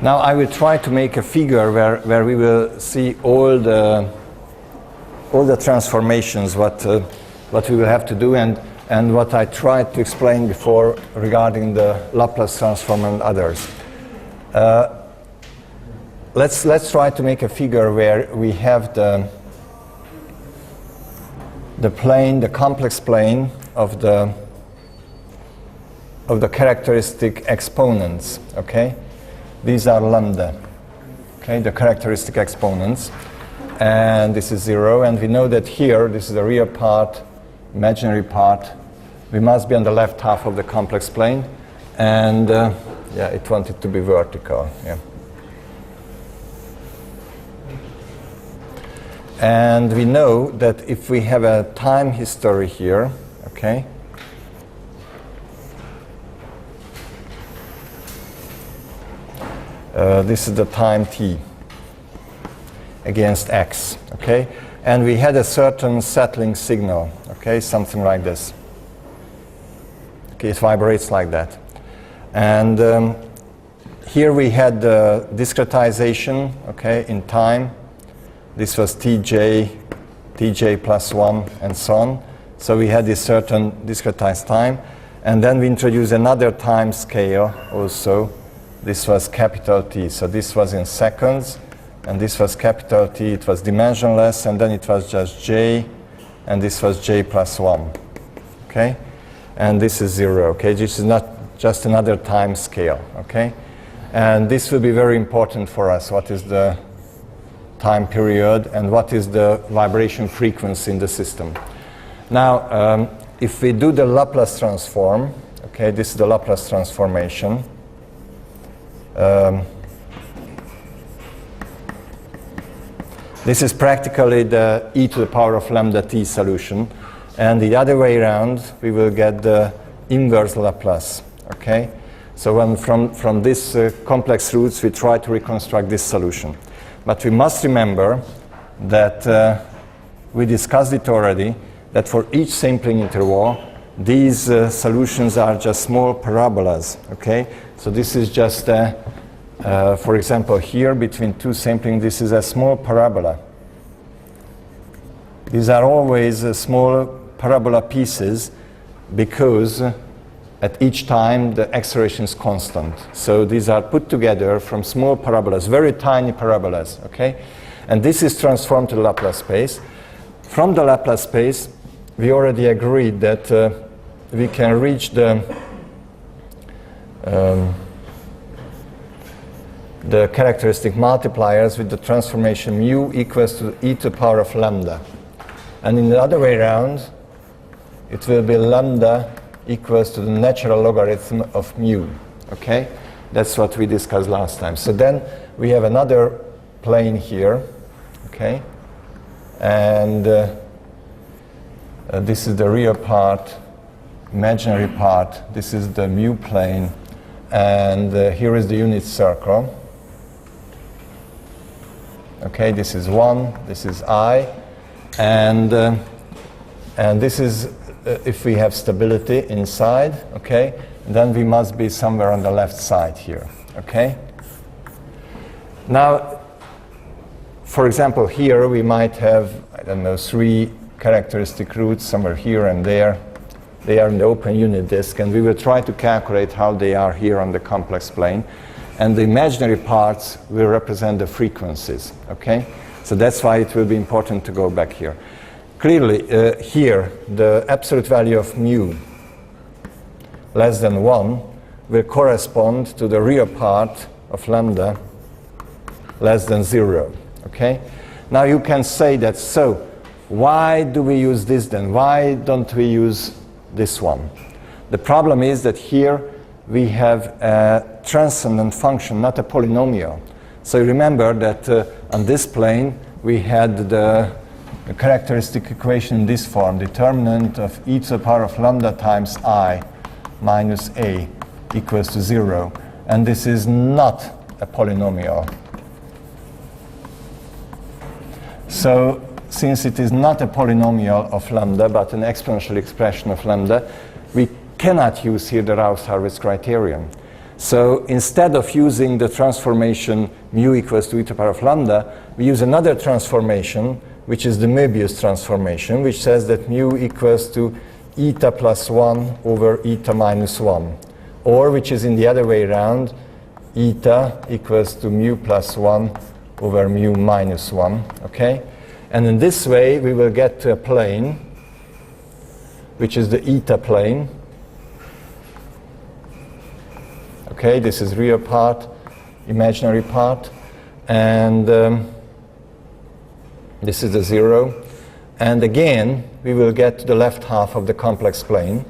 Now I will try to make a figure where we will see all the transformations what we will have to do, and what I tried to explain before regarding the Laplace transform and others. Let's try to make a figure where we have the plane, the complex plane of the characteristic exponents. Okay, these are lambda. Okay, the characteristic exponents, and this is 0. And we know that here, this is the real part, imaginary part. We must be on the left half of the complex plane, and yeah, it wanted to be vertical. Yeah. And we know that if we have a time history here, okay, this is the time t against x, okay, and we had a certain settling signal, okay, something like this. Okay, it vibrates like that. And here we had the discretization, okay, in time. This was tj plus 1, and so on. So we had this certain discretized time. And then we introduced another time scale also. This was capital T. So this was in seconds, and this was capital T. It was dimensionless, and then it was just j, and this was j plus 1. Okay? And this is 0. Okay? This is not just another time scale. Okay? And this will be very important for us. What is the time period, and what is the vibration frequency in the system. Now, if we do the Laplace transform, okay, this is the Laplace transformation. This is practically the e to the power of lambda t solution, and the other way around, we will get the inverse Laplace. Okay, so when from this complex roots, we try to reconstruct this solution. But we must remember that we discussed it already, that for each sampling interval, these solutions are just small parabolas. Okay? So this is just, for example, here between two sampling, this is a small parabola. These are always small parabola pieces because at each time the acceleration is constant. So these are put together from small parabolas, very tiny parabolas, okay? And this is transformed to the Laplace space. From the Laplace space, we already agreed that we can reach the characteristic multipliers with the transformation mu equals to e to the power of lambda. And in the other way around, it will be lambda equals to the natural logarithm of mu, okay? That's what we discussed last time. So then we have another plane here, okay? And this is the real part, imaginary part. This is the mu plane, and here is the unit circle. Okay, this is 1, this is I, and this is if we have stability inside, okay, then we must be somewhere on the left side here, okay? Now, for example, here we might have, I don't know, 3 characteristic roots somewhere here and there. They are in the open unit disk, and we will try to calculate how they are here on the complex plane. And the imaginary parts will represent the frequencies, okay? So that's why it will be important to go back here. Clearly, here, the absolute value of mu less than 1 will correspond to the real part of lambda less than 0, okay? Now you can say that, so why do we use this then? Why don't we use this one? The problem is that here we have a transcendent function, not a polynomial. So remember that on this plane we had the characteristic equation in this form, determinant of e to the power of lambda times I minus a equals to 0. And this is not a polynomial. So since it is not a polynomial of lambda, but an exponential expression of lambda, we cannot use here the Raus-Harvitz criterion. So instead of using the transformation mu equals to eta power of lambda, we use another transformation, which is the Möbius transformation, which says that mu equals to eta plus 1 over eta minus 1. Or, which is in the other way around, eta equals to mu plus 1 over mu minus 1. Okay? And in this way, we will get to a plane, which is the eta plane. Okay, this is real part, imaginary part, and this is the 0. And again, we will get to the left half of the complex plane.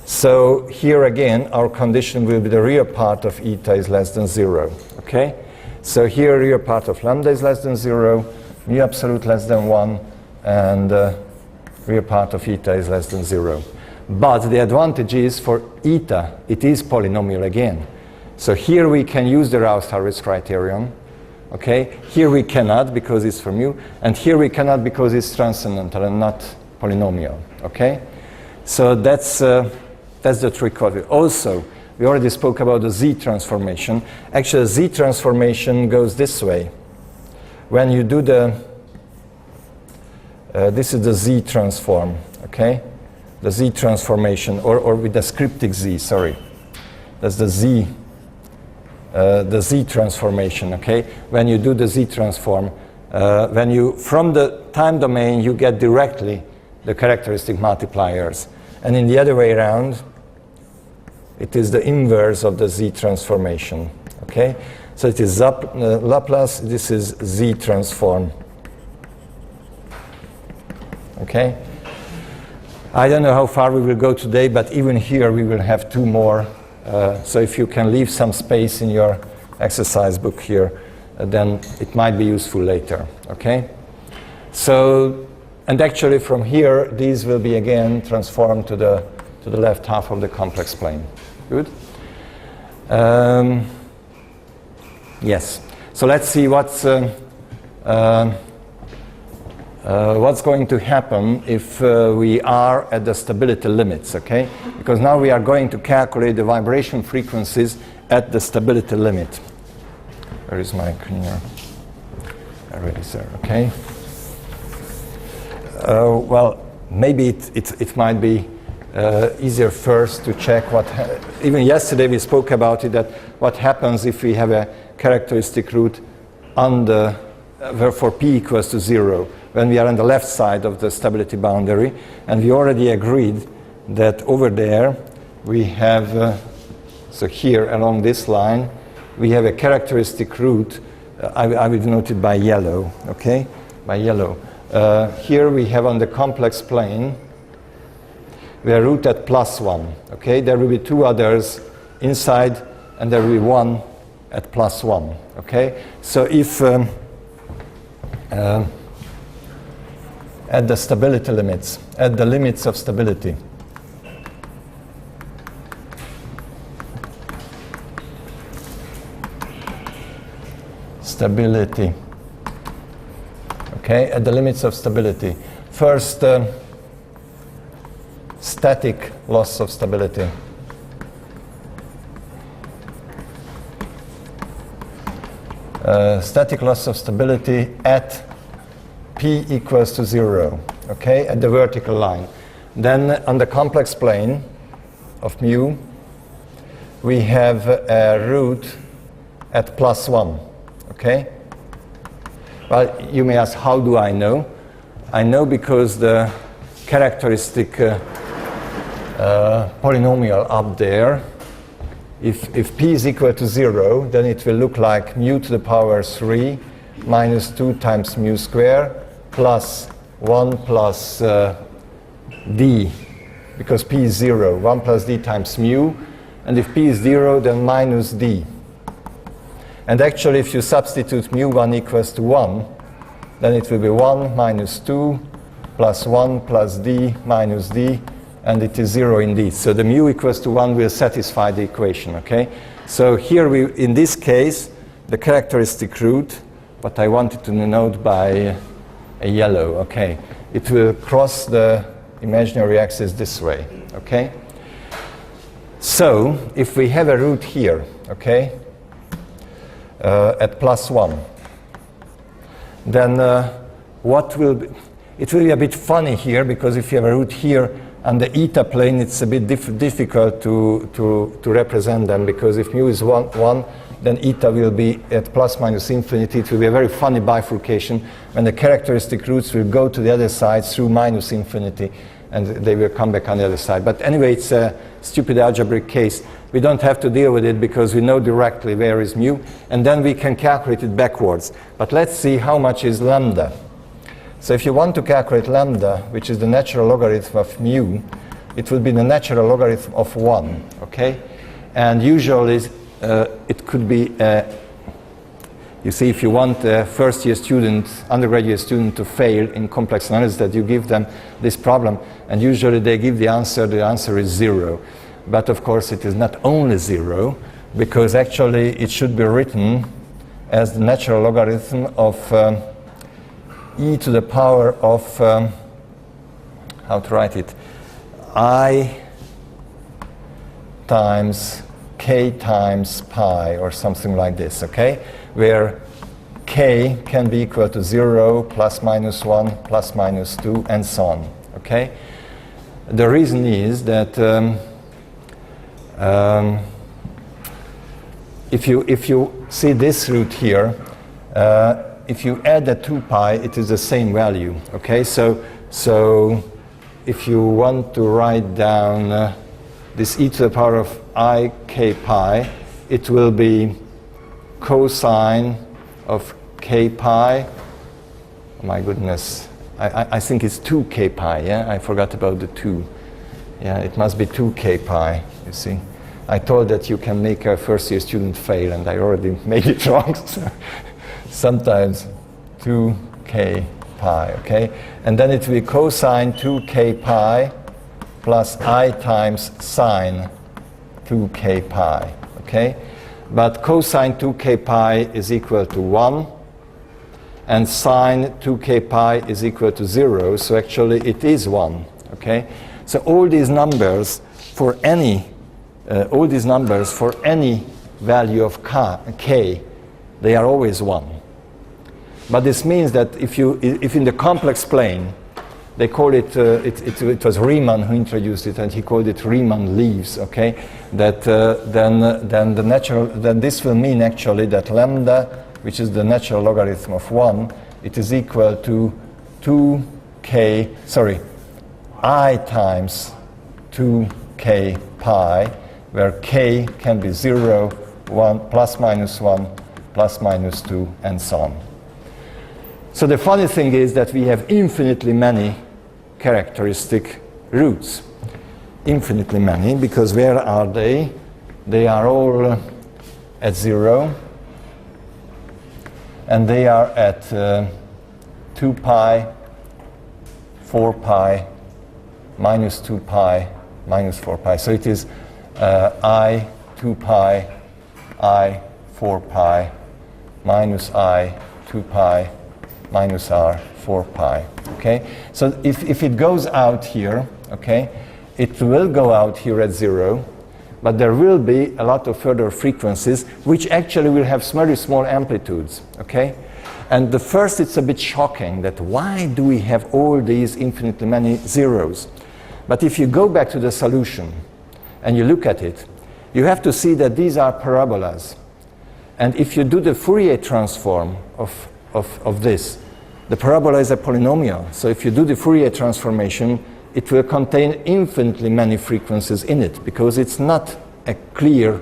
So here again, our condition will be the real part of eta is less than 0. Okay? So here, real part of lambda is less than 0, mu absolute less than 1, and real part of eta is less than 0. But the advantage is for eta, it is polynomial again. So here we can use the Raus-Harris criterion. Okay? Here we cannot because it's for mu, and here we cannot because it's transcendental and not polynomial. Okay? So that's the trick of it. Also, we already spoke about the Z transformation. Actually, the Z transformation goes this way. When you do the, this is the Z transform, okay? The Z transformation, or with the scriptic Z, sorry. That's the Z transformation, okay? When you do the Z transform, when you, from the time domain, you get directly the characteristic multipliers. And in the other way around, it is the inverse of the Z transformation, okay? So it is Laplace, this is Z transform, okay? I don't know how far we will go today, but even here we will have two more. So if you can leave some space in your exercise book here, then it might be useful later, okay? So, and actually from here, these will be again transformed to the left half of the complex plane. Good? Yes. So let's see what's going to happen if we are at the stability limits, okay? Because now we are going to calculate the vibration frequencies at the stability limit. Where is my cleaner? There it is there, okay? Well, maybe it might be easier first to check what, even yesterday we spoke about it, that what happens if we have a characteristic root on the, for p equals to 0, when we are on the left side of the stability boundary, and we already agreed that over there we have, so here along this line, we have a characteristic root, I will denote it by yellow, okay, by yellow. Here we have on the complex plane, we are root at +1, okay? There will be two others inside, and there will be one at +1, okay? So if at the stability limits, at the limits of stability, okay, at the limits of stability. First, static loss of stability. Static loss of stability at p equals to 0, okay, at the vertical line. Then on the complex plane of mu, we have a root at +1, okay? Well, you may ask, how do I know? I know because the characteristic polynomial up there, if p is equal to 0, then it will look like mu to the power 3 minus 2 times mu square plus 1 plus d, because p is 0, 1 plus d times mu, and if p is 0, then minus d. And actually, if you substitute mu1 equals to 1, then it will be 1 minus 2 plus 1 plus d minus d, and it is 0 indeed. So the mu equals to 1 will satisfy the equation, okay? So here, in this case, the characteristic root, what I wanted to denote by a yellow, okay? It will cross the imaginary axis this way, okay? So if we have a root here, okay, at +1, then what will be, it will be a bit funny here, because if you have a root here on the eta plane, it's a bit difficult to represent them, because if mu is 1, then eta will be at ±infinity. It will be a very funny bifurcation when the characteristic roots will go to the other side through -infinity, and they will come back on the other side. But anyway, it's a stupid algebraic case. We don't have to deal with it because we know directly where is mu, and then we can calculate it backwards. But let's see how much is lambda. So if you want to calculate lambda, which is the natural logarithm of mu, it will be the natural logarithm of 1, okay? And usually it could be, you see, if you want a first-year student, undergraduate student to fail in complex analysis, that you give them this problem, and usually they give the answer is 0. But of course it is not only 0, because actually it should be written as the natural logarithm of e to the power of, how to write it, I times k times pi, or something like this, okay? Where k can be equal to 0, ±1, ±2, and so on, okay? The reason is that if you see this root here, if you add the 2 pi, it is the same value, okay? So if you want to write down this e to the power of I k pi, it will be cosine of k pi. Oh my goodness, I think it's 2k pi, yeah? I forgot about the 2. Yeah, it must be 2k pi, you see. I told that you can make a first-year student fail, and I already made it wrong. So sometimes 2k pi, okay? And then it will be cosine 2k pi plus I times sine 2k pi, okay? But cosine 2k pi is equal to 1, and sine 2k pi is equal to 0, so actually it is 1, okay? So all these numbers for any value of k, they are always 1. But this means that if in the complex plane, they call it, it was Riemann who introduced it, and he called it Riemann leaves, okay? That then this will mean actually that lambda, which is the natural logarithm of 1, it is equal to I times 2k pi, where k can be 0, 1, ±1, ±2, and so on. So the funny thing is that we have infinitely many characteristic roots. Infinitely many, because where are they? They are all at 0, and they are at 2 pi, 4 pi, minus 2 pi, minus 4 pi. So it is I 2 pi, I 4 pi, minus I 2 pi, minus r 4 pi, okay? So if it goes out here, okay, it will go out here at 0, but there will be a lot of further frequencies which actually will have very small amplitudes, okay? And the first, it's a bit shocking that why do we have all these infinitely many zeros? But if you go back to the solution and you look at it, you have to see that these are parabolas. And if you do the Fourier transform of this, the parabola is a polynomial. So if you do the Fourier transformation, it will contain infinitely many frequencies in it, because it's not a clear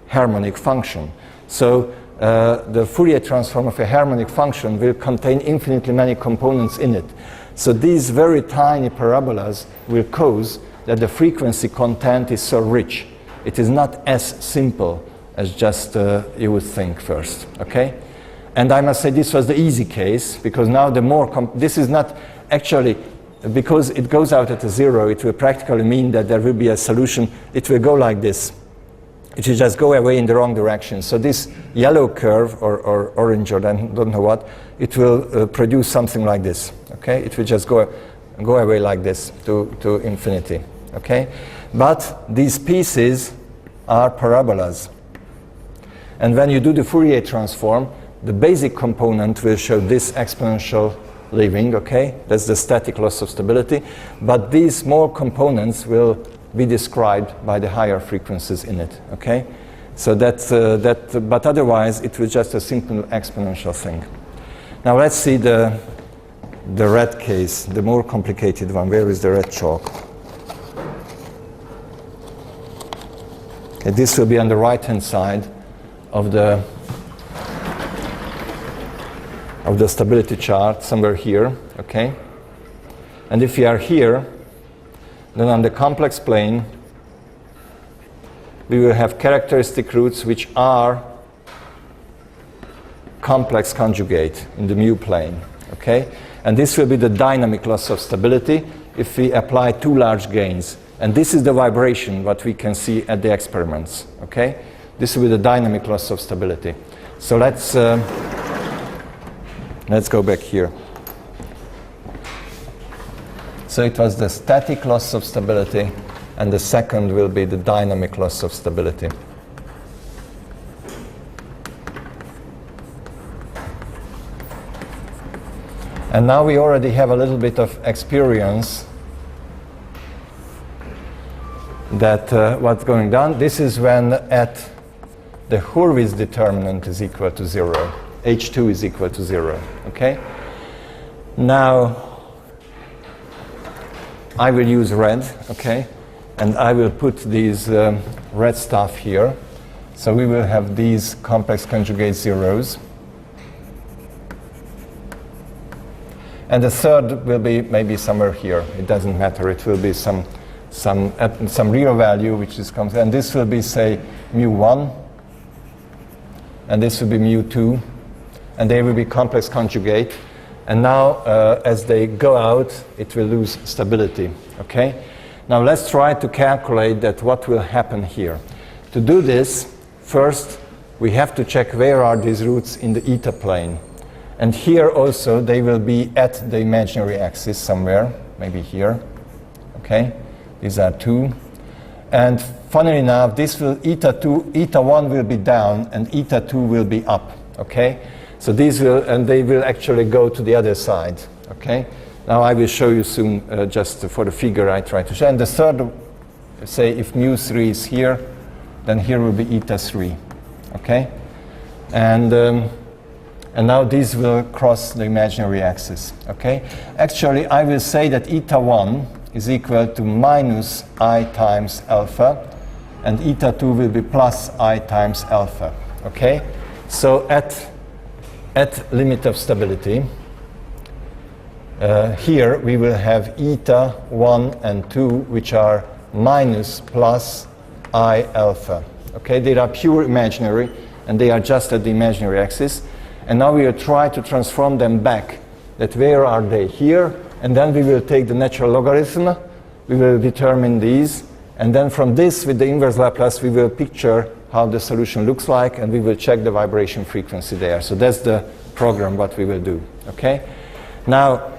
harmonic function. So the Fourier transform of a harmonic function will contain infinitely many components in it. So these very tiny parabolas will cause that the frequency content is so rich. It is not as simple as just you would think first, okay? And I must say this was the easy case, because now the more, this is not actually, because it goes out at a 0, it will practically mean that there will be a solution. It will go like this. It will just go away in the wrong direction. So this yellow curve, or orange, or I don't know what, it will produce something like this, okay? It will just go away like this to infinity, okay? But these pieces are parabolas. And when you do the Fourier transform, the basic component will show this exponential leaving, okay? That's the static loss of stability. But these small components will be described by the higher frequencies in it, okay? So but otherwise it was just a simple exponential thing. Now let's see the red case, the more complicated one. Where is the red chalk? Okay, this will be on the right-hand side of the stability chart, somewhere here, okay? And if we are here, then on the complex plane, we will have characteristic roots which are complex conjugate in the mu plane, okay? And this will be the dynamic loss of stability if we apply too large gains. And this is the vibration what we can see at the experiments, okay? This will be the dynamic loss of stability. So let's go back here. So it was the static loss of stability, and the second will be the dynamic loss of stability. And now we already have a little bit of experience that what's going down. This is when at the Hurwitz determinant is equal to 0. H2 is equal to 0, okay? Now, I will use red, okay? And I will put these red stuff here. So we will have these complex conjugate zeros. And the third will be maybe somewhere here. It doesn't matter. It will be some real value which is comes. And this will be, say, mu1. And this will be mu2. And they will be complex conjugate. And now, as they go out, it will lose stability, okay? Now let's try to calculate that what will happen here. To do this, first, we have to check where are these roots in the eta plane. And here also, they will be at the imaginary axis somewhere, maybe here, okay? These are 2. And funnily enough, this will eta 1 will be down, and eta 2 will be up, okay? So these will, and they will actually go to the other side, okay? Now I will show you soon, just for the figure I try to show. And the third, say if mu3 is here, then here will be eta 3, okay? And now these will cross the imaginary axis, okay? Actually, I will say that eta 1 is equal to minus I times alpha, and eta 2 will be plus I times alpha, okay? So at limit of stability, here we will have eta 1 and 2, which are minus plus I alpha. Okay, they are pure imaginary, and they are just at the imaginary axis. And now we will try to transform them back. That where are they? Here, and then we will take the natural logarithm. We will determine these, and then from this, with the inverse Laplace, we will picture how the solution looks like, and we will check the vibration frequency there. So that's the program what we will do, okay? Now,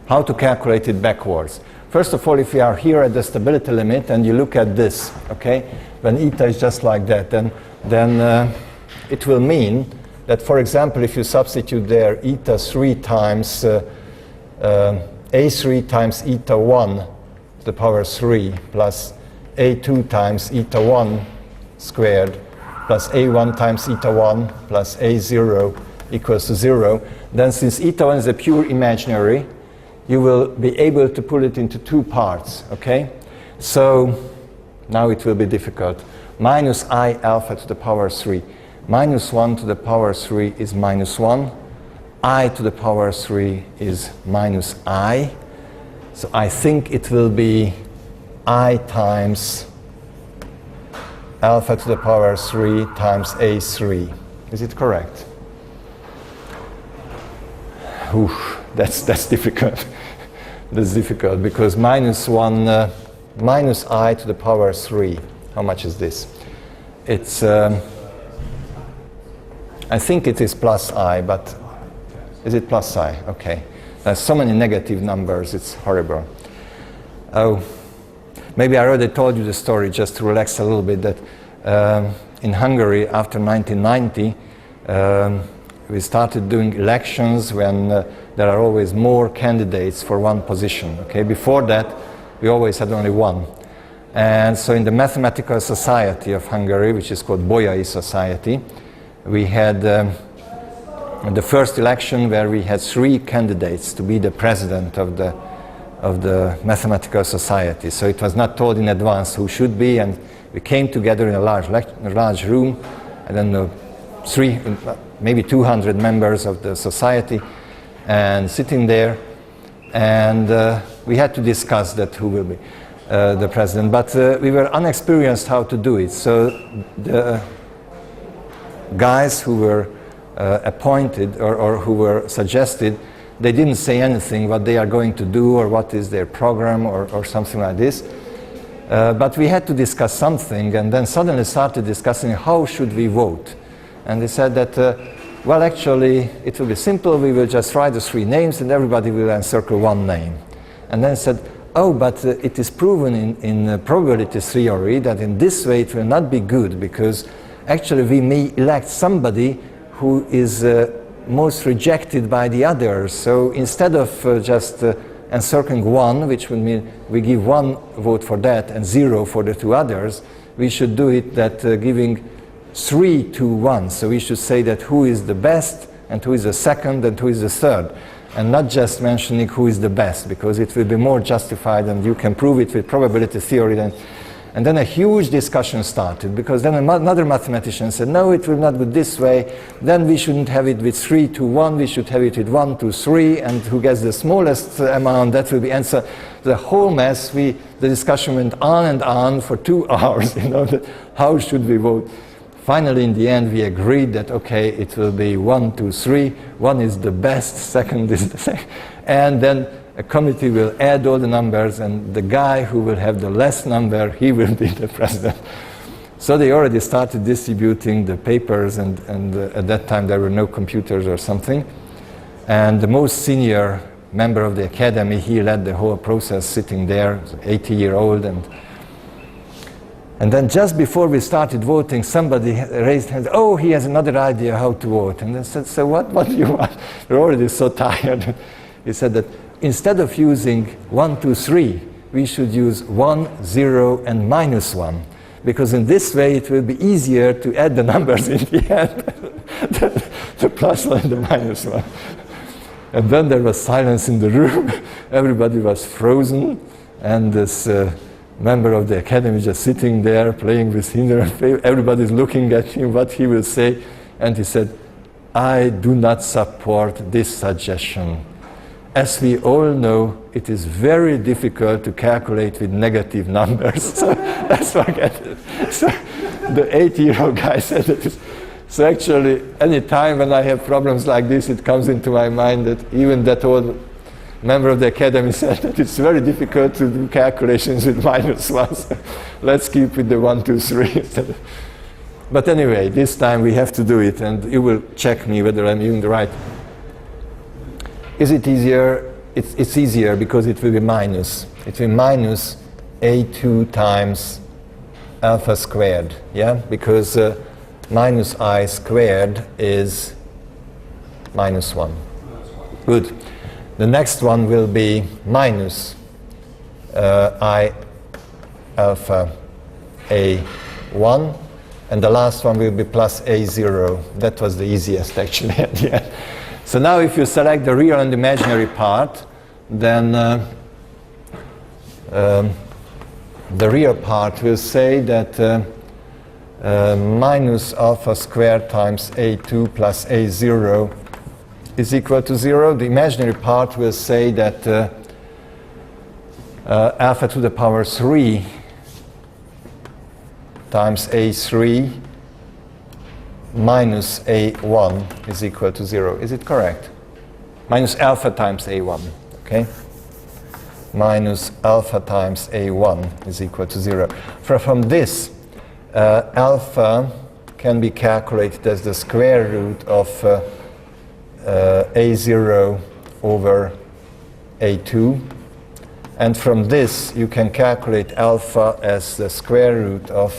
how to calculate it backwards? First of all, if we are here at the stability limit, and you look at this, okay? When eta is just like that, then it will mean that, for example, if you substitute there eta 3 times a3 times eta 1 to the power 3 plus a2 times eta 1 squared plus a1 times eta 1 plus a0 equals to 0, then since eta 1 is a pure imaginary, you will be able to pull it into 2 parts, okay? So now it will be difficult. Minus I alpha to the power 3. Minus 1 to the power 3 is minus 1. I to the power 3 is minus I. So I think it will be I times alpha to the power 3 times A3. Is it correct? Oof, that's difficult. That's difficult because minus 1, minus I to the power 3. How much is this? It's, I think it is plus I, but is it plus I? Okay. There's so many negative numbers, it's horrible. Oh, maybe I already told you the story, just to relax a little bit, that in Hungary after 1990, we started doing elections when there are always more candidates for one position. Okay? Before that, we always had only one. And so in the Mathematical Society of Hungary, which is called Bolyai Society, we had the first election where we had 3 candidates to be the president of the Mathematical Society. So it was not told in advance who should be, and we came together in a large room, I don't know, maybe 200 members of the society, and sitting there, and we had to discuss that who will be the president. But we were unexperienced how to do it. So the guys who were appointed or who were suggested, they didn't say anything what they are going to do or what is their program or something like this. But we had to discuss something, and then suddenly started discussing how should we vote. And they said that, well, actually, it will be simple. We will just write the 3 names, and everybody will encircle one name. And then said, oh, but it is proven in probability theory that in this way it will not be good, because actually we may elect somebody who is most rejected by the others. So instead of just encircling 1, which would mean we give 1 vote for that and 0 for the 2 others, we should do it that giving 3 to 1. So we should say that who is the best and who is the second and who is the third, and not just mentioning who is the best, because it will be more justified and you can prove it with probability theory. And then a huge discussion started, because then another mathematician said, no, it will not go this way. Then we shouldn't have it with 3 to 1, we should have it with 1 to 3, and who gets the smallest amount, that will be answer. The whole mess, the discussion went on and on for 2 hours, how should we vote? Finally, in the end, we agreed that, okay, it will be 1, 2, 3. 1 is the best, second is the second. And then a committee will add all the numbers, and the guy who will have the less number, he will be the president. So they already started distributing the papers, and at that time there were no computers or something. And the most senior member of the academy, he led the whole process, sitting there, 80-year-old, and then just before we started voting, somebody raised hands, oh, he has another idea how to vote. And I said, so what do you want? We're already so tired. He said that instead of using 1, 2, 3, we should use 1, 0, and minus 1. Because in this way it will be easier to add the numbers in the end, the plus 1 and the minus 1. And then there was silence in the room. Everybody was frozen, and this member of the academy just sitting there playing with Hinder. Everybody's looking at him, what he will say. And he said, I do not support this suggestion. As we all know, it is very difficult to calculate with negative numbers. So let's forget it. So the 80-year-old guy said that. So actually, any time when I have problems like this, it comes into my mind that even that old member of the academy said that it's very difficult to do calculations with minus 1. So let's keep with the 1, 2, 3. But anyway, this time we have to do it, and you will check me whether I'm doing the right. Is it easier? It's easier because it will be minus. It will be minus a2 times alpha squared, yeah? Because minus I squared is minus 1. Good. The next one will be minus I alpha A1, and the last one will be plus A0. That was the easiest actually at the end. So now if you select the real and imaginary part, then the real part will say that minus alpha squared times A2 plus A0 is equal to 0. The imaginary part will say that alpha to the power 3 times A3 minus A1 is equal to 0. Is it correct? Minus alpha times A1, okay? Minus alpha times A1 is equal to 0. From this, alpha can be calculated as the square root of A0 over A2, And from this, you can calculate alpha as the square root of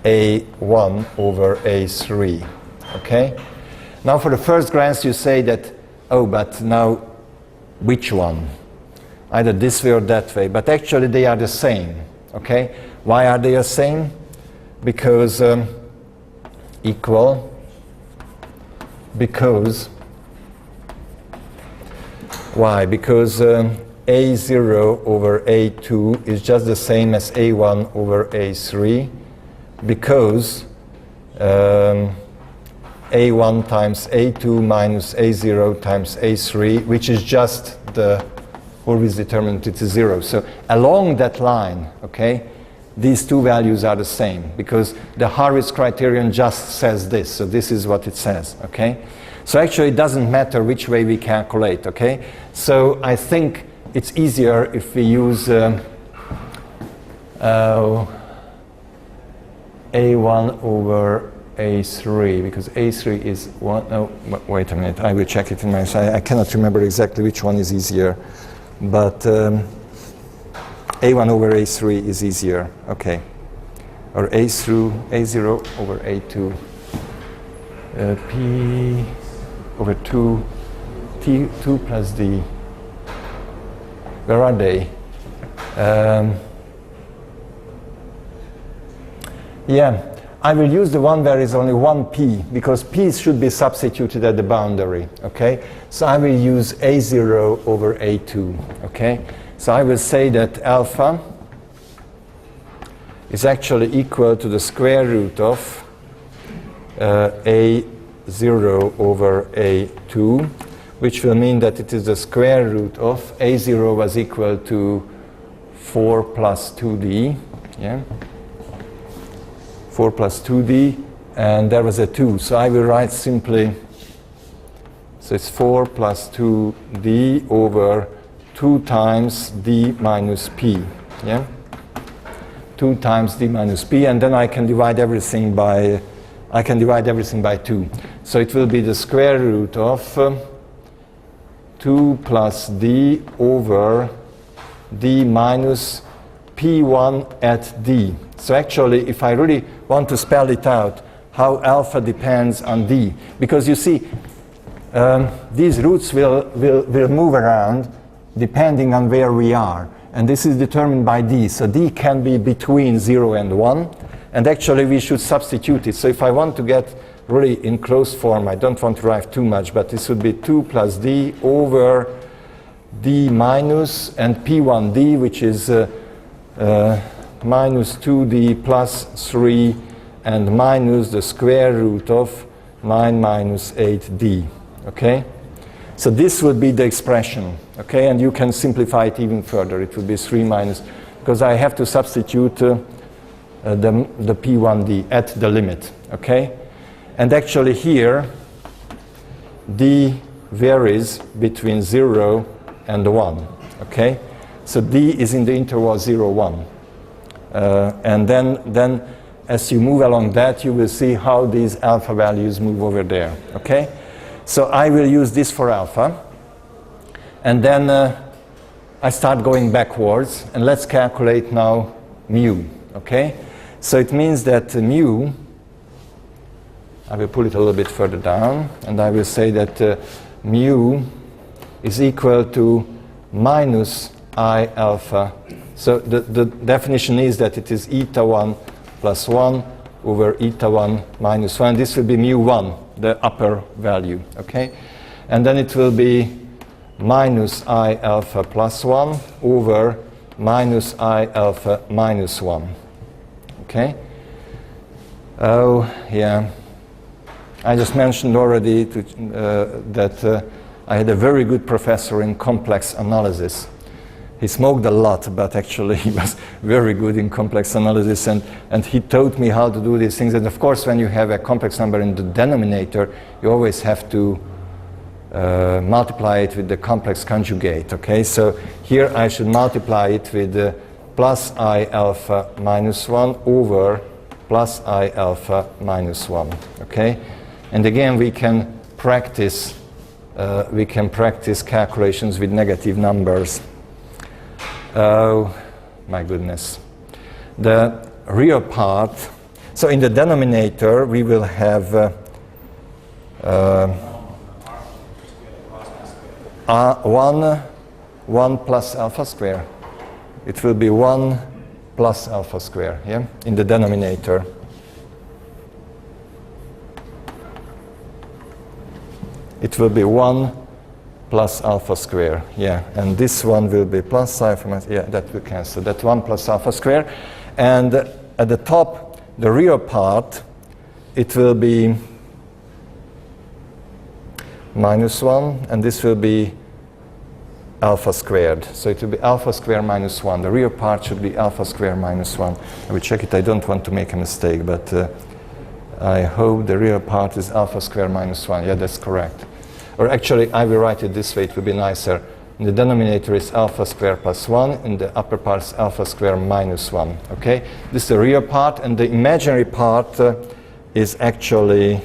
A1 over A3. Okay? Now, for the first glance, you say that, oh, but now which one? Either this way or that way. But actually, they are the same. Okay? Why are they the same? Because equal. Because why? Because A0 over A2 is just the same as A1 over A3, because A1 times A2 minus A0 times A3, which is just the Hurwitz determinant to 0. So along that line, okay, these two values are the same, because the Hurwitz criterion just says this. So this is what it says, okay? So actually it doesn't matter which way we calculate, okay? So I think it's easier if we use A1 over A3, because A3 is 1, no, wait a minute, I will check it in my side. I cannot remember exactly which one is easier, but A1 over A3 is easier, okay. Or A0 over A2, P over 2, T2 plus D. Where are they? Yeah, I will use the one where is only one P, because P should be substituted at the boundary, okay? So I will use A0 over A2, okay? So I will say that alpha is actually equal to the square root of A0 over A2, which will mean that it is the square root of A0 was equal to 4 plus 2D, yeah? 4 plus 2D, and there was a 2. So I will write simply, so it's 4 plus 2D over 2 times D minus P, yeah? 2 times D minus P, and then I can divide everything by 2. So it will be the square root of 2 plus D over D minus P1 at D. So actually, if I really want to spell it out, how alpha depends on D, because you see, these roots will move around depending on where we are, and this is determined by D. So D can be between 0 and 1, and actually we should substitute it. So if I want to get really in closed form, I don't want to write too much, but this would be 2 plus D over D minus and P1D, which is minus 2D plus 3 and minus the square root of 9 minus 8D, okay? So this would be the expression, okay? And you can simplify it even further. It would be 3 minus, because I have to substitute the P1D at the limit, okay? And actually here, D varies between 0 and 1, okay? So D is in the interval 0, 1. And then as you move along that, you will see how these alpha values move over there, okay? So I will use this for alpha, and then I start going backwards, and let's calculate now mu, okay? So it means that mu, I will pull it a little bit further down, and I will say that mu is equal to minus I alpha. So the definition is that it is eta 1 plus 1 over eta 1 minus 1. This will be mu 1, the upper value, okay? And then it will be minus I alpha plus 1 over minus I alpha minus 1, okay? Oh, yeah. I just mentioned already that I had a very good professor in complex analysis. He smoked a lot, but actually he was very good in complex analysis, and he taught me how to do these things. And of course, when you have a complex number in the denominator, you always have to multiply it with the complex conjugate, okay? So here I should multiply it with plus I alpha minus 1 over plus I alpha minus 1, okay? And again, we can practice calculations with negative numbers. Oh, my goodness. The real part, so in the denominator we will have 1 plus alpha square. It will be 1 plus alpha square, yeah, in the denominator. It will be 1 plus alpha square, yeah, and this one will be plus alpha, yeah, that will cancel, that 1 plus alpha square. And at the top, the real part, it will be minus 1, and this will be alpha squared. So it will be alpha square minus 1. The real part should be alpha square minus 1. I will check it. I don't want to make a mistake, but I hope the real part is alpha square minus 1. Yeah, that's correct. Or actually, I will write it this way. It will be nicer. In the denominator is alpha square plus 1. In the upper part is alpha square minus 1. Okay? This is the real part. And the imaginary part is actually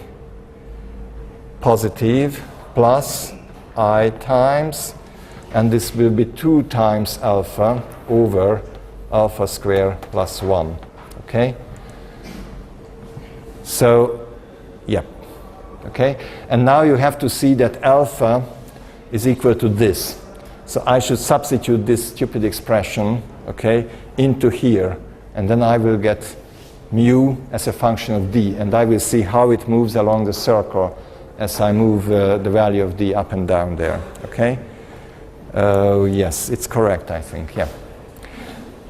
positive plus I times, and this will be 2 times alpha over alpha square plus 1. Okay? So, yeah. Okay? And now you have to see that alpha is equal to this. So I should substitute this stupid expression, okay, into here. And then I will get mu as a function of d. And I will see how it moves along the circle as I move the value of d up and down there. Okay? Yes, it's correct, I think. Yeah.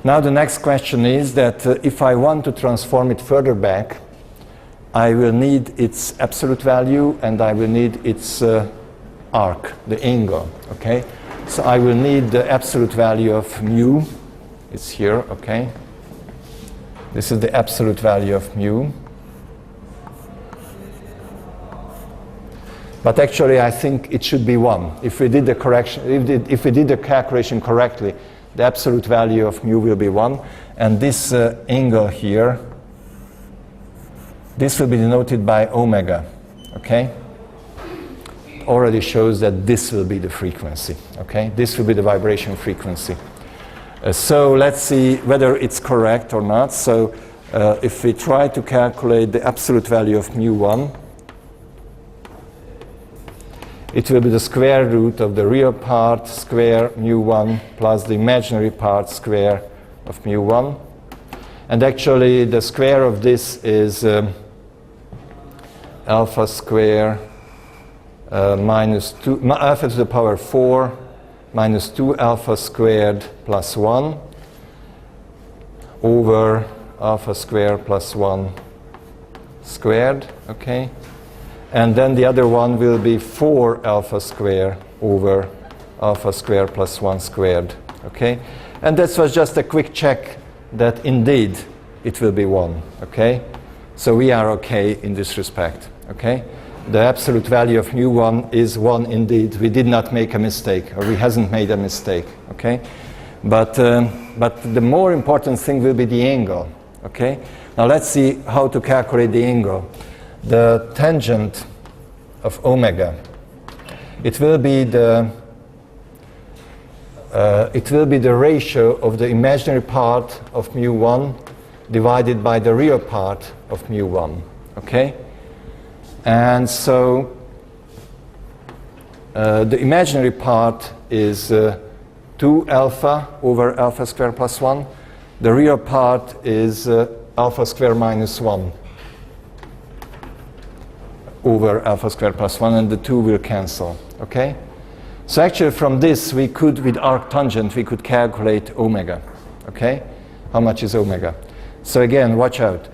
Now the next question is that if I want to transform it further back, I will need its absolute value and I will need its arc, the angle. Okay? So I will need the absolute value of mu. It's here, okay? This is the absolute value of mu. But actually, I think it should be 1. If we did the correction, if we did the calculation correctly, the absolute value of mu will be 1. And this angle here, this will be denoted by omega. Okay? Already shows that this will be the frequency. Okay? This will be the vibration frequency. So let's see whether it's correct or not. So if we try to calculate the absolute value of mu1, it will be the square root of the real part square mu1 plus the imaginary part square of mu1. And actually the square of this is alpha square minus 2, alpha to the power 4 minus 2 alpha squared plus 1 over alpha square plus 1 squared, okay? And then the other one will be 4 alpha square over alpha square plus 1 squared, okay? And this was just a quick check that indeed it will be 1, okay? So we are okay in this respect, okay? The absolute value of mu1 is 1 indeed. We did not make a mistake, or we hasn't made a mistake, okay? But the more important thing will be the angle, okay? Now let's see how to calculate the angle. The tangent of omega, it will be the ratio of the imaginary part of mu1 divided by the real part of mu1, okay? And so the imaginary part is 2 alpha over alpha square plus 1. The real part is alpha square minus 1 over alpha square plus 1, and the 2 will cancel, okay? So actually from this we could, with arc tangent, we could calculate omega, okay? How much is omega? So again, watch out.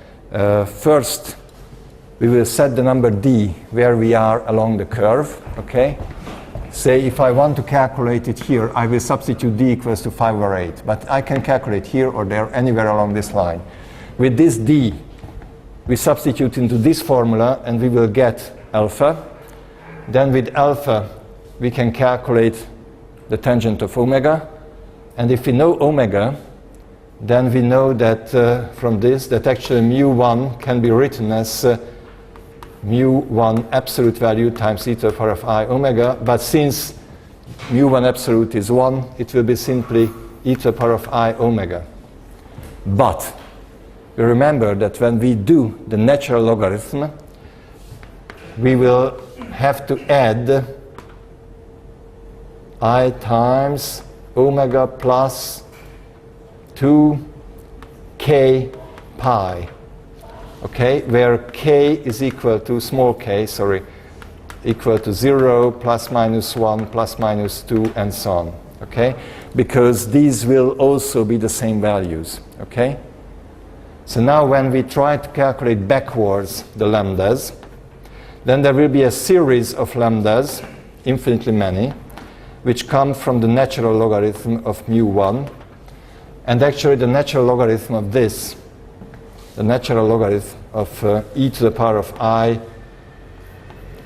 First, we will set the number d where we are along the curve, okay? Say if I want to calculate it here, I will substitute d equals to 5 or 8, but I can calculate here or there, anywhere along this line. With this d, we substitute into this formula and we will get alpha. Then with alpha, we can calculate the tangent of omega. And if we know omega, then we know that from this, that actually mu1 can be written as mu1 absolute value times e to the power of I omega. But since mu1 absolute is 1, it will be simply e to the power of I omega. But we remember that when we do the natural logarithm, we will have to add I times omega plus 2k pi, okay, where k is equal to small k, equal to 0, plus minus 1, plus minus 2, and so on, okay, because these will also be the same values, okay. So now when we try to calculate backwards the lambdas, then there will be a series of lambdas, infinitely many, which come from the natural logarithm of mu1. And actually the natural logarithm of this, the natural logarithm of e to the power of I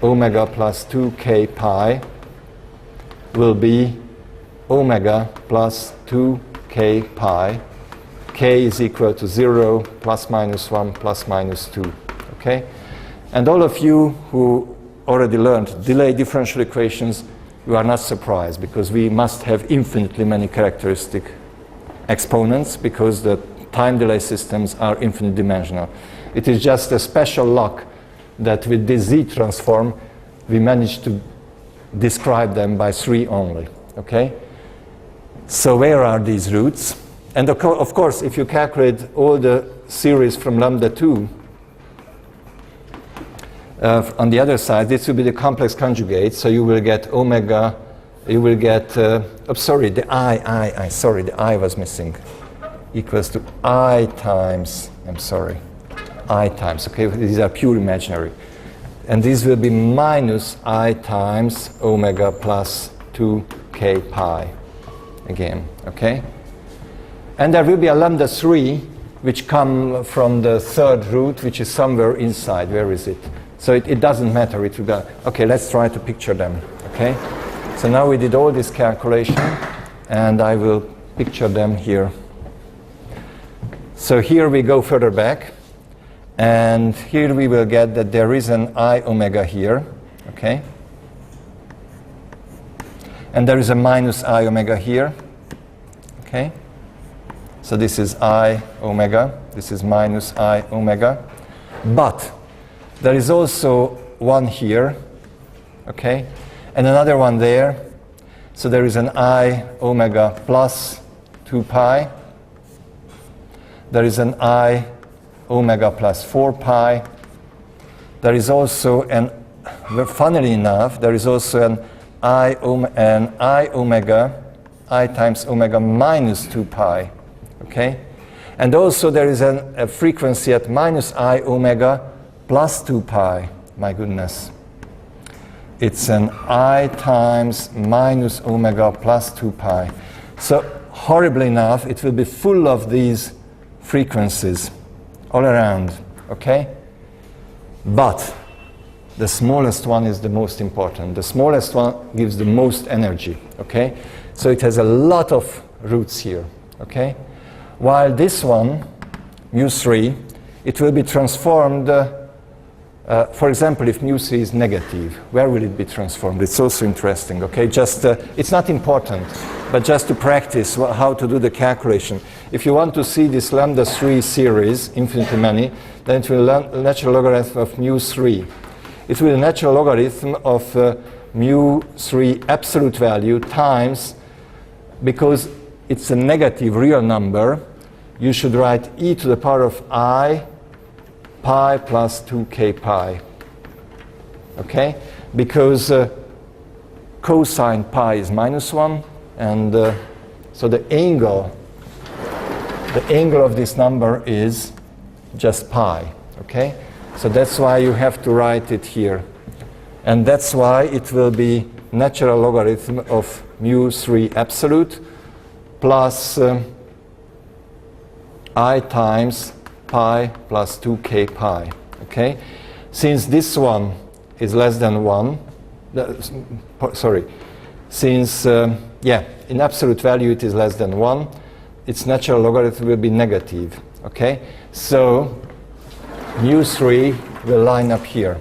omega plus 2k pi will be omega plus 2k pi. K is equal to 0, plus minus 1, plus minus 2. Okay? And all of you who already learned delay differential equations, you are not surprised, because we must have infinitely many characteristic exponents, because the time delay systems are infinite dimensional. It is just a special luck that with this Z transform, we managed to describe them by 3 only. Okay? So where are these roots? And of course, if you calculate all the series from lambda 2, on the other side, this will be the complex conjugate, so you will get omega, you will get, sorry, the sorry, the I was missing, equals to I times, I times, okay, these are pure imaginary. And this will be minus I times omega plus 2k pi, again, okay? And there will be a lambda 3, which come from the third root, which is somewhere inside. Where is it? So it doesn't matter. It will go. Okay, let's try to picture them. Okay. So now we did all this calculation, and I will picture them here. So here we go further back, and here we will get that there is an I omega here. Okay. And there is a minus I omega here. Okay. So this is I omega. This is minus I omega. But there is also one here, okay, and another one there. So there is an I omega plus 2 pi. There is an I omega plus 4 pi. There is also funnily enough, there is also an I omega, I times omega minus 2 pi, okay? And also there is a frequency at minus I omega plus 2 pi, my goodness. It's an I times minus omega plus 2 pi. So horribly enough, it will be full of these frequencies all around, okay? But the smallest one is the most important. The smallest one gives the most energy, okay? So it has a lot of roots here, okay? While this one, mu3, it will be transformed. For example, if mu3 is negative, where will it be transformed? It's also interesting, okay? Just, it's not important, but just to practice how to do the calculation. If you want to see this lambda 3 series, infinitely many, then it will be natural logarithm of mu3. It will be the natural logarithm of mu3 absolute value times, because it's a negative real number, you should write e to the power of I pi plus 2k pi, okay? Because cosine pi is minus 1, and so the angle of this number is just pi, okay? So that's why you have to write it here. And that's why it will be natural logarithm of mu3 absolute plus I times pi plus 2k pi, okay? Since this one is less than 1, since, in absolute value it is less than 1, its natural logarithm will be negative, okay? So mu3 will line up here.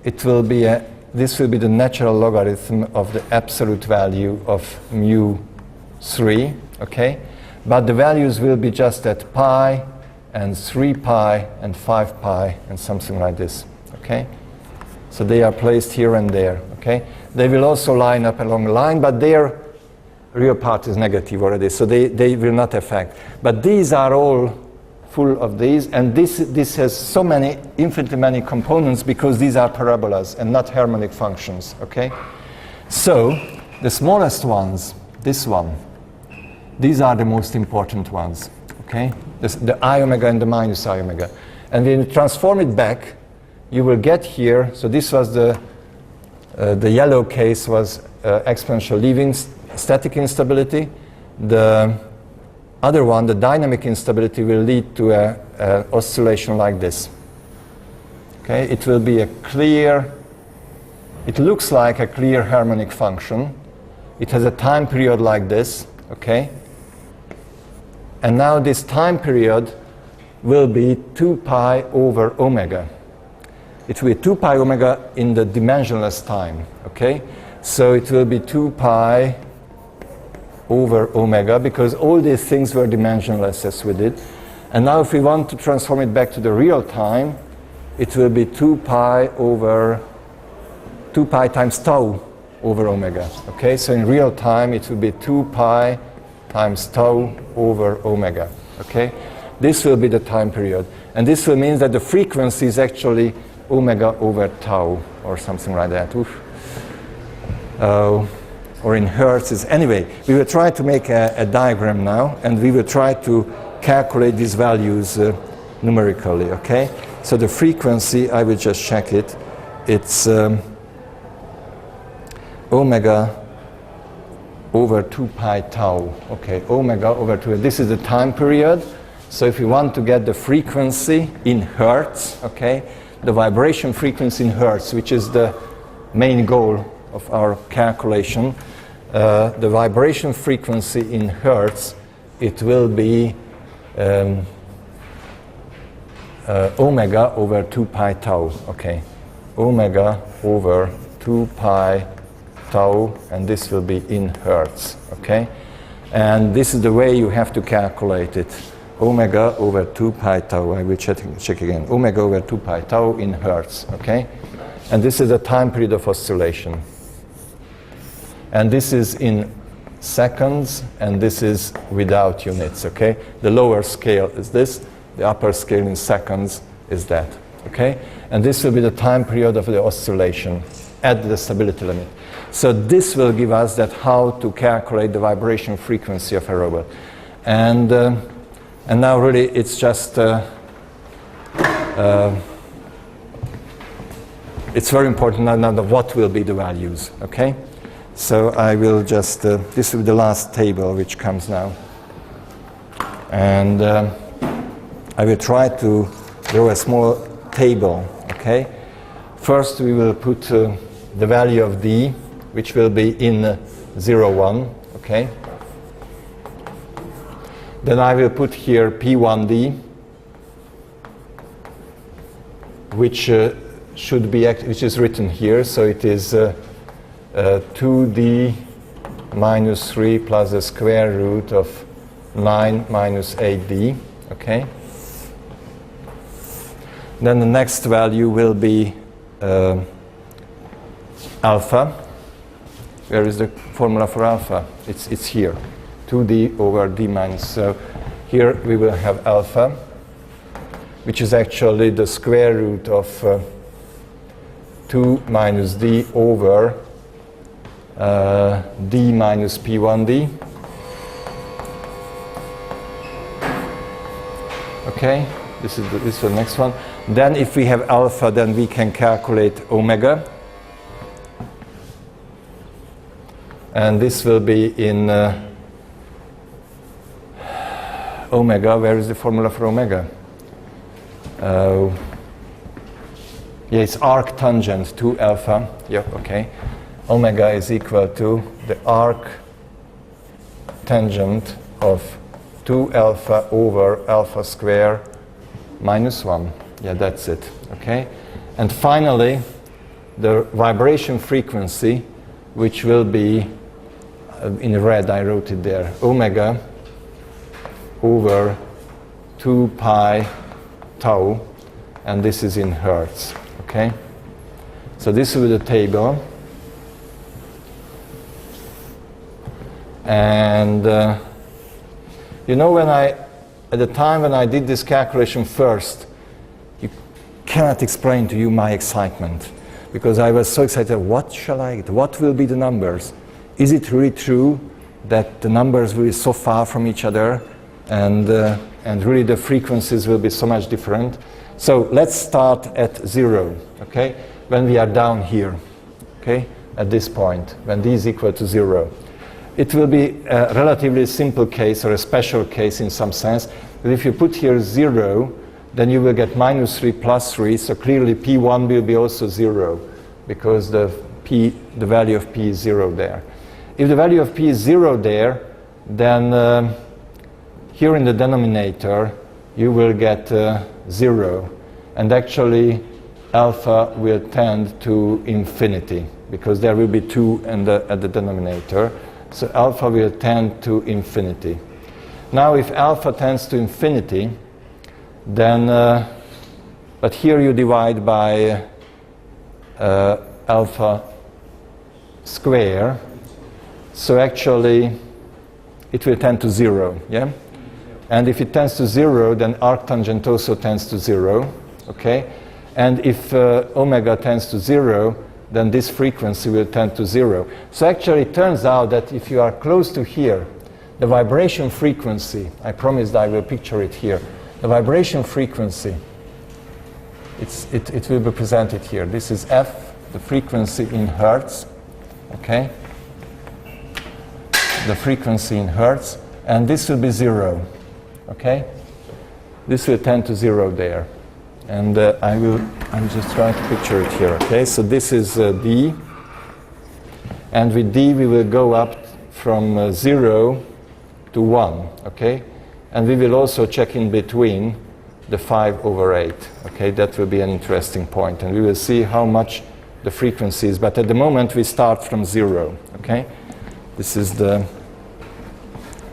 It will be this will be the natural logarithm of the absolute value of mu3, okay? but the values will be just at pi and 3 pi and 5 pi and something like this, okay? So they are placed here and there, okay? They will also line up along the line, but their real part is negative already, so they will not affect. But these are all full of these, and this has so many, infinitely many components because these are parabolas and not harmonic functions, okay? So the smallest ones, this one, these are the most important ones, okay? The I omega and the minus I omega. And when you transform it back, you will get here, so this was the yellow case was exponential leaving static instability. The other one, the dynamic instability, will lead to an oscillation like this. Okay, it will be a clear, it looks like a clear harmonic function. It has a time period like this, okay? And now this time period will be 2 pi over omega. It will be 2 pi omega in the dimensionless time, okay? So it will be 2 pi over omega, because all these things were dimensionless as we did. And now if we want to transform it back to the real time, it will be 2 pi over 2 pi times tau over omega, okay? So in real time it will be 2 pi times tau over omega, okay? This will be the time period. And this will mean that the frequency is actually omega over tau or something like that. Or in hertz is, anyway, we will try to make a diagram now, and we will try to calculate these values numerically, okay? So the frequency, I will just check it. It's omega over 2 pi tau, okay? Omega over 2, this is the time period. So if we want to get the frequency in hertz, okay? The vibration frequency in hertz, which is the main goal of our calculation, the vibration frequency in hertz, it will be omega over 2 pi tau, okay? Omega over 2 pi tau, and this will be in hertz, okay? And this is the way you have to calculate it. Omega over 2 pi tau, I will check again. Omega over 2 pi tau in hertz, okay? And this is the time period of oscillation. And this is in seconds, and this is without units, okay? The lower scale is this, the upper scale in seconds is that, okay? And this will be the time period of the oscillation at the stability limit. So this will give us that how to calculate the vibration frequency of a robot. And now really it's just, it's very important now what will be the values, okay? So I will just, this will be the last table which comes now. And I will try to draw a small table, okay? First we will put the value of D, which will be in 0, 1, okay? Then I will put here P1D, which should be, which is written here, so it is 2D minus 3 plus the square root of 9 minus 8D, okay? Then the next value will be alpha. Where is the formula for alpha? It's here, 2D over D minus. So here we will have alpha, which is actually the square root of 2 minus D over D minus P1D. Okay, this is the next one. Then if we have alpha, then we can calculate omega. And this will be in omega. Where is the formula for omega? Yeah, it's arc tangent to alpha. Yep, okay. Omega is equal to the arc tangent of 2 alpha over alpha square minus 1. Yeah, that's it, okay? And finally, the vibration frequency, which will be, in red I wrote it there, omega over 2 pi tau, and this is in hertz, okay? So this is the table. And you know, at the time when I did this calculation first, you cannot explain to you my excitement, because I was so excited. What shall I get? What will be the numbers? Is it really true that the numbers will be so far from each other, and really the frequencies will be so much different? So let's start at 0, okay? When we are down here, okay? At this point, when d is equal to 0. It will be a relatively simple case, or a special case in some sense. But if you put here 0, then you will get -3 plus 3, so clearly P1 will be also 0, because the value of P is 0 there. If the value of P is 0 there, then here in the denominator, you will get 0. And actually, alpha will tend to infinity, because there will be 2 at the denominator. So alpha will tend to infinity. Now, if alpha tends to infinity, then, but here you divide by alpha square, so actually it will tend to 0, yeah? And if it tends to 0, then arctangent also tends to 0, okay? And if omega tends to 0, then this frequency will tend to 0. So actually it turns out that if you are close to here, the vibration frequency, I promised I will picture it here, the vibration frequency, it will be presented here. This is F, the frequency in hertz, okay? The frequency in hertz, and this will be 0, okay? This will tend to 0 there. And I'm just trying to picture it here, okay? So this is D, and with D we will go up from 0 to 1, okay? And we will also check in between the 5/8, okay? That will be an interesting point, and we will see how much the frequency is. But at the moment we start from 0, okay? This is the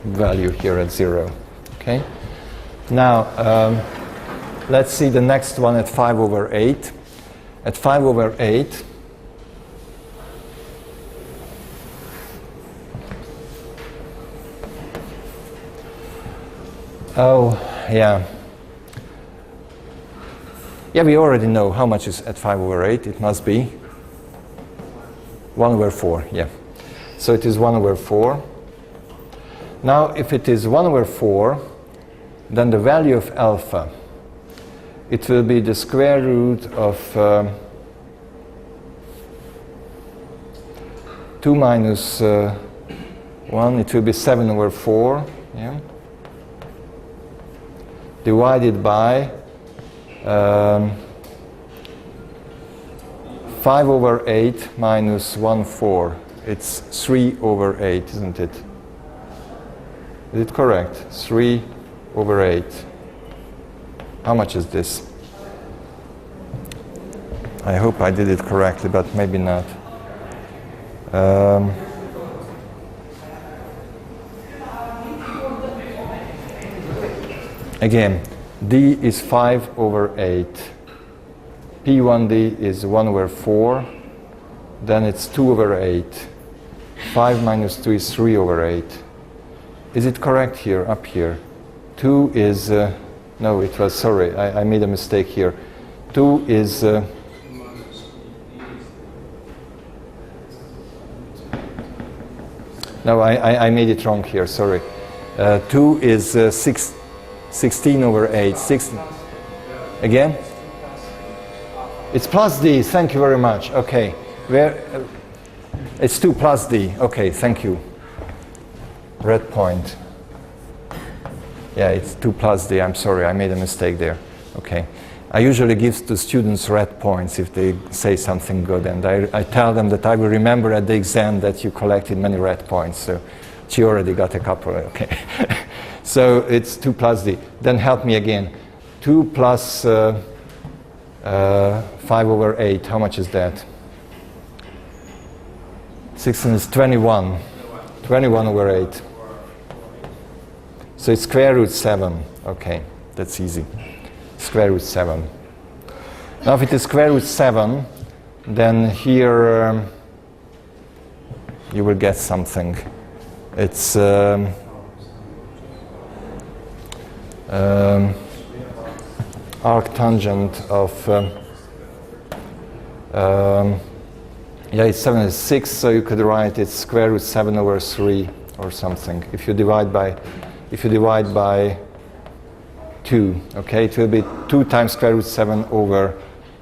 value here at 0, okay? Now, let's see the next one at 5/8. At 5/8, oh, yeah. Yeah, we already know how much is at 5/8. It must be 1/4, yeah. So it is 1/4. Now, if it is 1/4, then the value of alpha, it will be the square root of 2 minus 1, it will be 7/4, yeah? Divided by 5/8 minus 1/4. It's 3/8, isn't it? Is it correct? 3/8. How much is this? I hope I did it correctly, but maybe not. Again, D is 5/8. P1D is 1/4. Then it's 2/8. 5 minus 2 is 3/8. Is it correct here, up here? 2 is... no, it was, sorry, I made a mistake here. 2 is... no, I made it wrong here, sorry. 2 is 16/8. 16. Again? It's plus D, thank you very much. Okay. Where? It's 2 plus D. Okay, thank you. Red point. Yeah, it's 2 plus D. I'm sorry, I made a mistake there. Okay. I usually give to students red points if they say something good, and I tell them that I will remember at the exam that you collected many red points. So she already got a couple. Okay. So it's 2 plus D. Then help me again. 2 plus 5/8. How much is that? 16 is 21. 21/8. So it's square root 7. Okay, that's easy. Square root 7. Now if it is square root 7, then here you will get something. It's arctangent of yeah, it's 7 is 6, so you could write it's square root 7 over 3 or something. If you divide by 2, okay, it will be 2 times square root 7 over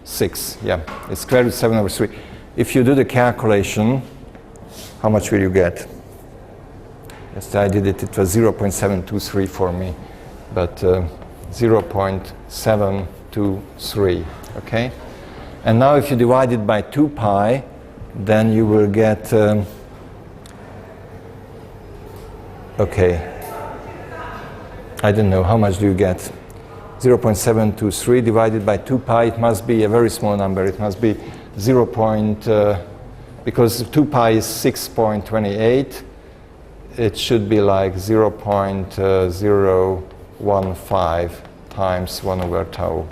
6. Yeah, it's square root 7 over 3. If you do the calculation, how much will you get? Yes, I did it. It was 0.723 for me, but 0.723. Okay, and now if you divide it by 2 pi, then you will get. Okay, I don't know, how much do you get? 0.723 divided by 2 pi, it must be a very small number. It must be 0. Because 2 pi is 6.28, it should be like 0.015 times 1 over tau.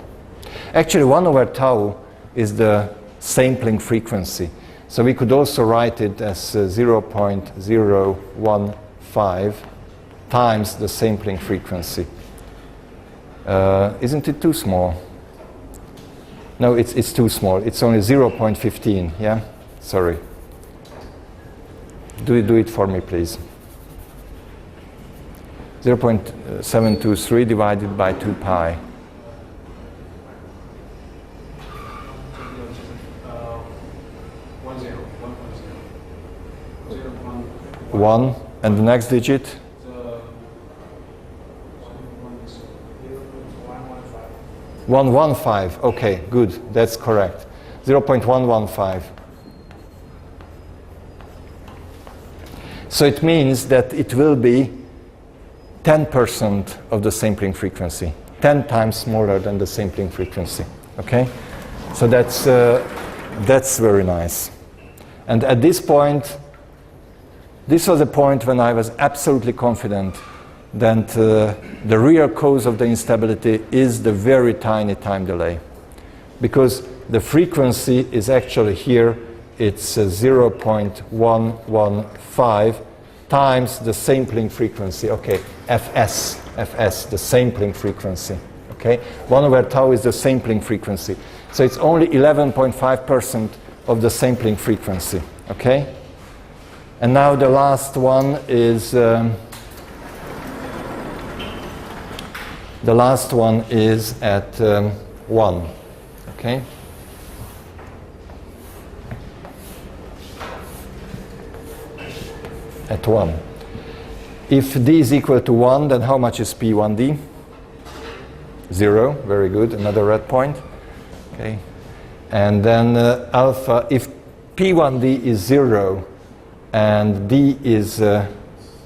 Actually, 1 over tau is the sampling frequency. So we could also write it as 0.015 times the sampling frequency. Isn't it too small? No, it's too small. It's only 0.15, yeah? Sorry. Do it for me, please. 0.723 divided by 2 pi. 1, and the next digit? 115. Okay, good. That's correct. 0.115. So it means that it will be 10% of the sampling frequency, 10 times smaller than the sampling frequency. Okay, so that's very nice. And at this point, this was a point when I was absolutely confident that the real cause of the instability is the very tiny time delay, because the frequency is actually here. It's 0.115 times the sampling frequency. Okay, Fs, the sampling frequency. Okay, 1 over tau is the sampling frequency. So it's only 11.5% of the sampling frequency. Okay, and now the last one is at 1. Okay. At 1. If d is equal to 1, then how much is P1d? 0. Very good. Another red point. Okay. And then alpha, if P1d is 0 and d is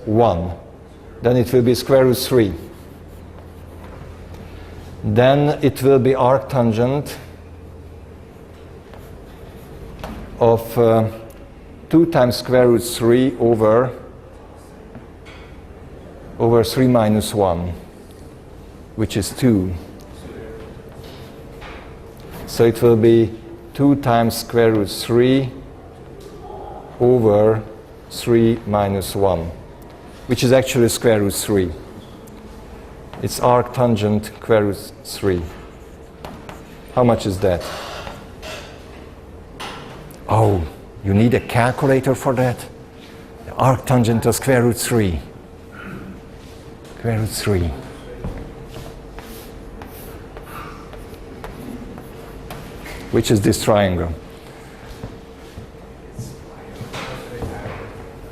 1, then it will be square root 3. Then it will be arctangent of 2 times square root 3 over 3 minus 1, which is 2. So it will be 2 times square root 3 over 3 minus 1, which is actually square root 3. It's arctangent square root 3. How much is that? Oh, you need a calculator for that? The arctangent of square root 3. Square root 3. Which is this triangle?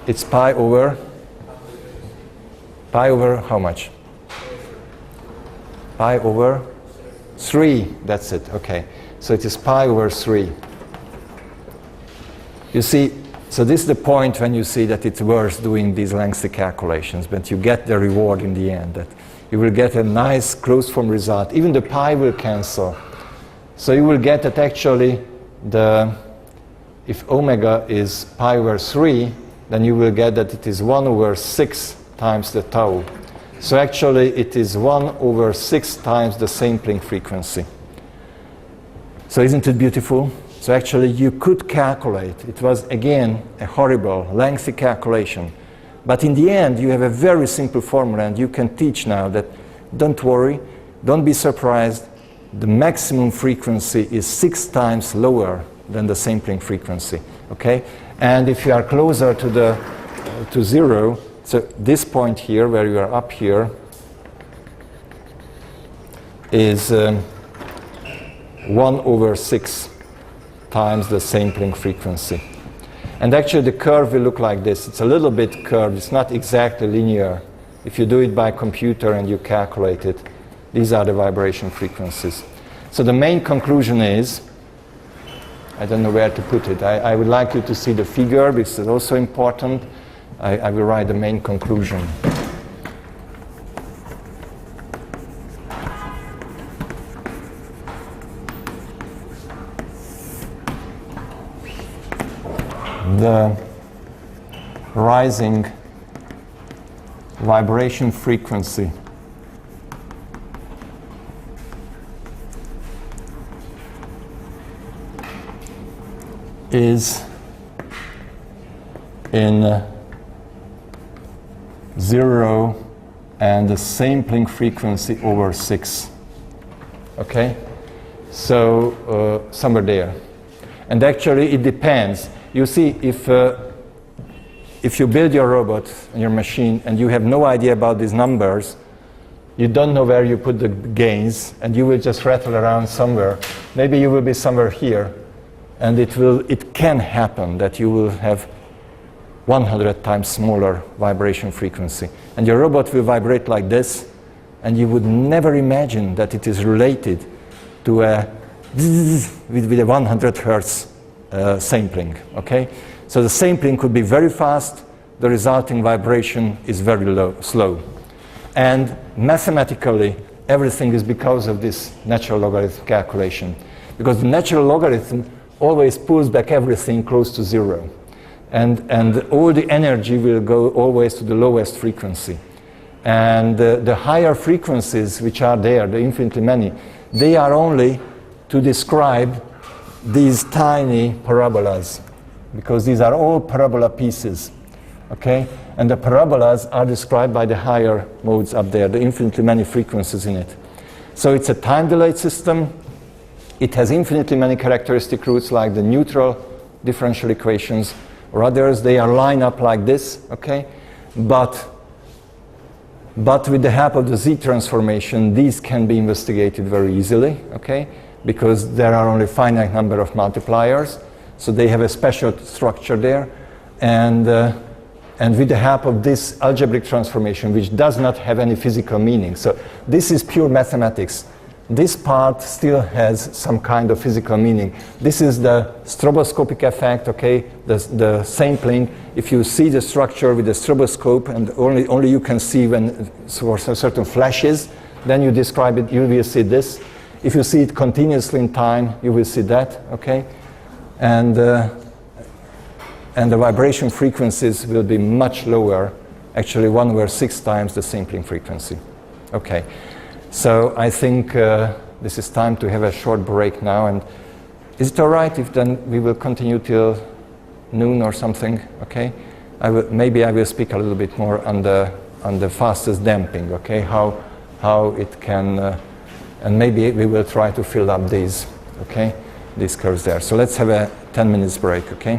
It's pi over how much? Pi over 3. That's it. Okay. So it is pi over 3. You see, so this is the point when you see that it's worth doing these lengthy calculations, but you get the reward in the end, that you will get a nice closed form result. Even the pi will cancel. So you will get that actually if omega is pi over 3, then you will get that it is 1 over 6 times the tau. So actually it is 1/6 times the sampling frequency. So isn't it beautiful? So actually you could calculate. It was again a horrible, lengthy calculation. But in the end you have a very simple formula, and you can teach now that don't worry, don't be surprised, the maximum frequency is 6 times lower than the sampling frequency. Okay? And if you are closer to zero, so this point here where you are up here is 1/6 times the sampling frequency. And actually the curve will look like this. It's a little bit curved. It's not exactly linear. If you do it by computer and you calculate it, these are the vibration frequencies. So the main conclusion is, I don't know where to put it. I would like you to see the figure because it's also important. I will write the main conclusion. The rising vibration frequency is in 0 and the sampling frequency over 6. Okay? So somewhere there. And actually it depends. You see, if you build your robot and your machine and you have no idea about these numbers, you don't know where you put the gains, and you will just rattle around somewhere. Maybe you will be somewhere here, and it can happen that you will have 100 times smaller vibration frequency. And your robot will vibrate like this, and you would never imagine that it is related to a with a 100 hertz sampling. Okay? So the sampling could be very fast, the resulting vibration is very slow. And mathematically, everything is because of this natural logarithm calculation. Because the natural logarithm always pulls back everything close to 0. And all the energy will go always to the lowest frequency. And the higher frequencies which are there, the infinitely many, they are only to describe these tiny parabolas, because these are all parabola pieces. Okay? And the parabolas are described by the higher modes up there, the infinitely many frequencies in it. So it's a time-delayed system. It has infinitely many characteristic roots like the neutral differential equations or others. They are lined up like this, okay? But with the help of the Z transformation, these can be investigated very easily, okay? Because there are only a finite number of multipliers, so they have a special structure there. And with the help of this algebraic transformation, which does not have any physical meaning. So this is pure mathematics. This part still has some kind of physical meaning. This is the stroboscopic effect, okay, the sampling. If you see the structure with the stroboscope and only you can see when for certain flashes, then you describe it, you will see this. If you see it continuously in time, you will see that, okay? And the vibration frequencies will be much lower, actually 1/6 times the sampling frequency. Okay. So I think this is time to have a short break now. And is it all right if then we will continue till noon or something? Okay. Maybe I will speak a little bit more on the fastest damping. Okay. How it can, and maybe we will try to fill up these. Okay. These curves there. So let's have a 10 minutes break. Okay.